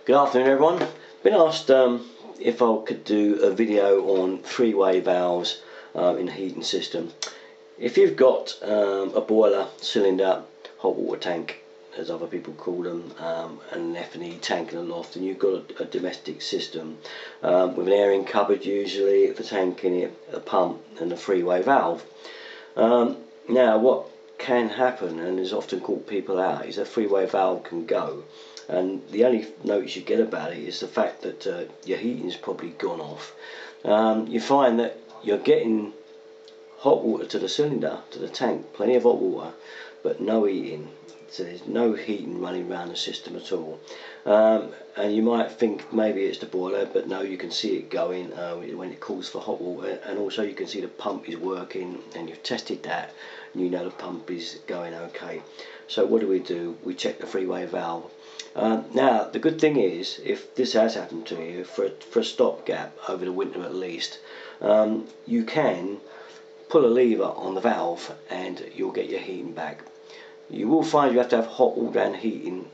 Good afternoon everyone. Been asked if I could do a video on three-way valves in the heating system. If you've got a boiler, cylinder, hot water tank as other people call them, and an F&E tank in a loft, and you've got a domestic system with an airing cupboard usually, the tank in it, a pump and a three-way valve. Now what can happen, and has often caught people out, is a three-way valve can go, and the only notice you get about it is the fact that your heating's probably gone off. You find that you're getting hot water to the cylinder, to the tank, plenty of hot water, but no heating. So there's no heating running around the system at all. And you might think maybe it's the boiler, but no, you can see it going when it calls for hot water, and also you can see the pump is working, and you've tested that and you know the pump is going okay. So what do? We check the three-way valve. Now the good thing is, if this has happened to you for a stopgap over the winter at least, you can pull a lever on the valve and you'll get your heating back. You will find you have to have hot water and heating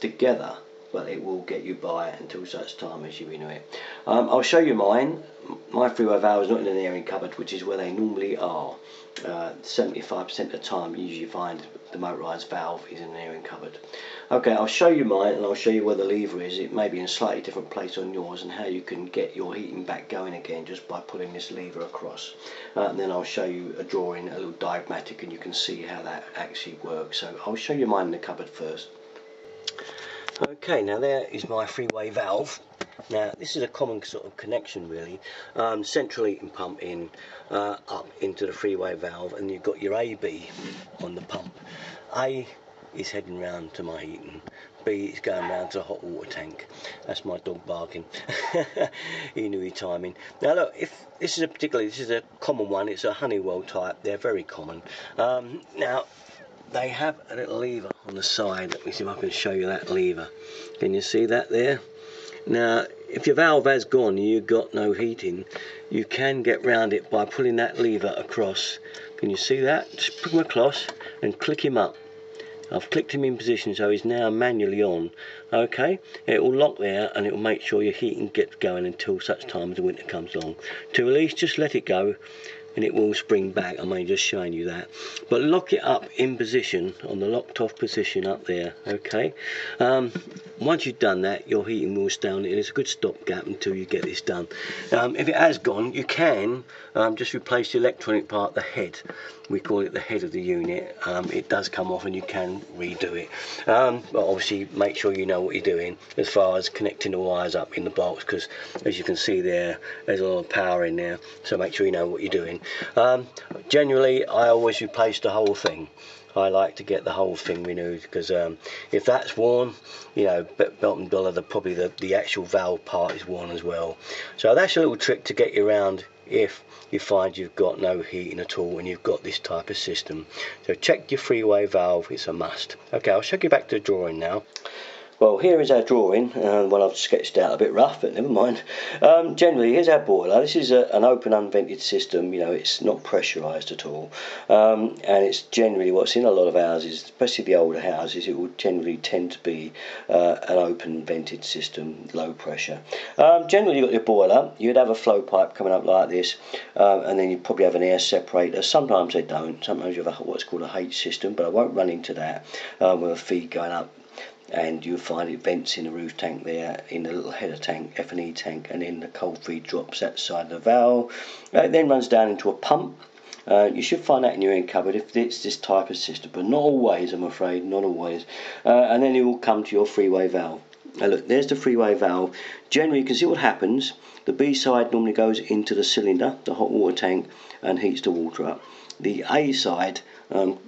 together, but it will get you by until such time as you renew it. I'll show you mine. My three-way valve is not in an airing cupboard, which is where they normally are. 75% of the time you usually find the motorised valve is in an airing cupboard. Okay, I'll show you mine, and I'll show you where the lever is. It may be in a slightly different place on yours, and how you can get your heating back going again just by pulling this lever across. And then I'll show you a drawing, a little diagrammatic, and you can see how that actually works. So I'll show you mine in the cupboard first. Okay, now there is my three-way valve. Now this is a common sort of connection really. Central heating pump in, up into the three-way valve, and you've got your AB on the pump. A is heading round to my heating, B is going round to the hot water tank. That's my dog barking. He knew his timing. Now look, if this is a common one, it's a Honeywell type, they're very common. Now they have a little lever on the side. Let me see if I can show you that lever. Can you see that there? Now if your valve has gone and you've got no heating, you can get round it by pulling that lever across. Can you see that? Just put him across and click him up. I've clicked him in position, so he's now manually on. Okay, it will lock there and it will make sure your heating gets going until such time as the winter comes along. To release, just let it go and it will spring back. I'm only just showing you that, but lock it up in position, on the locked off position up there. Okay, once you've done that, your heating will stay on it, and it's a good stopgap until you get this done. If it has gone, you can just replace the electronic part, the head. We call it the head of the unit. It does come off and you can redo it, but obviously make sure you know what you're doing as far as connecting the wires up in the box, because as you can see there's a lot of power in there, so make sure you know what you're doing. Generally I always replace the whole thing. I like to get the whole thing renewed, because if that's worn, you know, bottom dollar, probably the actual valve part is worn as well. So that's a little trick to get you around if you find you've got no heating at all and you've got this type of system. So check your three-way valve, it's a must. Okay, I'll show you back to the drawing now. Well, here is our drawing. Well, I've sketched out a bit rough, but never mind. Generally, here's our boiler. This is an open, unvented system. You know, it's not pressurised at all, and it's generally what's in a lot of houses, especially the older houses. It will generally tend to be an open, vented system, low pressure. Generally, you've got your boiler. You'd have a flow pipe coming up like this, and then you'd probably have an air separator. Sometimes they don't. Sometimes you have what's called a H system, but I won't run into that, with a feed going up. And you'll find it vents in the roof tank there, in the little header tank, F&E tank, and then the cold feed drops that side of the valve. It then runs down into a pump. You should find that in your airing cupboard if it's this type of system, but not always, I'm afraid, not always. And then it will come to your three-way valve. Now look, there's the three-way valve. Generally, you can see what happens. The B side normally goes into the cylinder, the hot water tank, and heats the water up. The A side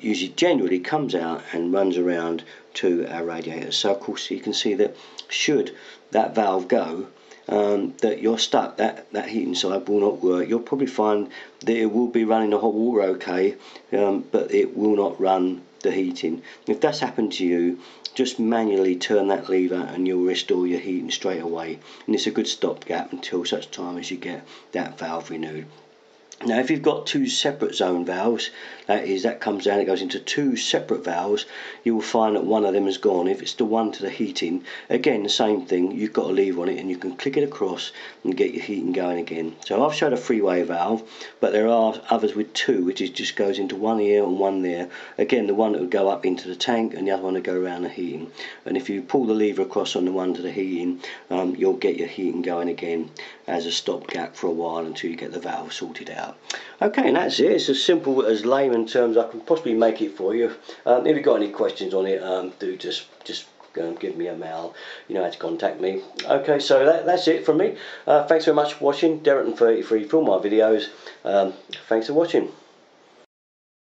usually generally comes out and runs around to our radiator. So of course you can see that should that valve go, that you're stuck, that heating side will not work. You'll probably find that it will be running the hot water okay, but it will not run the heating. If that's happened to you, just manually turn that lever and you'll restore your heating straight away, and it's a good stopgap until such time as you get that valve renewed. Now if you've got two separate zone valves, that comes down, it goes into two separate valves, you will find that one of them is gone. If it's the one to the heating, again the same thing, you've got a lever on it and you can click it across and get your heating going again. So I've showed a three-way valve, but there are others with two, which is just goes into one here and one there. Again, the one that would go up into the tank and the other one would go around the heating. And if you pull the lever across on the one to the heating, you'll get your heating going again as a stopgap for a while until you get the valve sorted out. Okay, and that's it. It's as simple as layman terms I can possibly make it for you. If you've got any questions on it, do just give me a mail. You know how to contact me. Okay, so that's it from me. Thanks very much for watching. Derrickton33 for all my videos. Thanks for watching.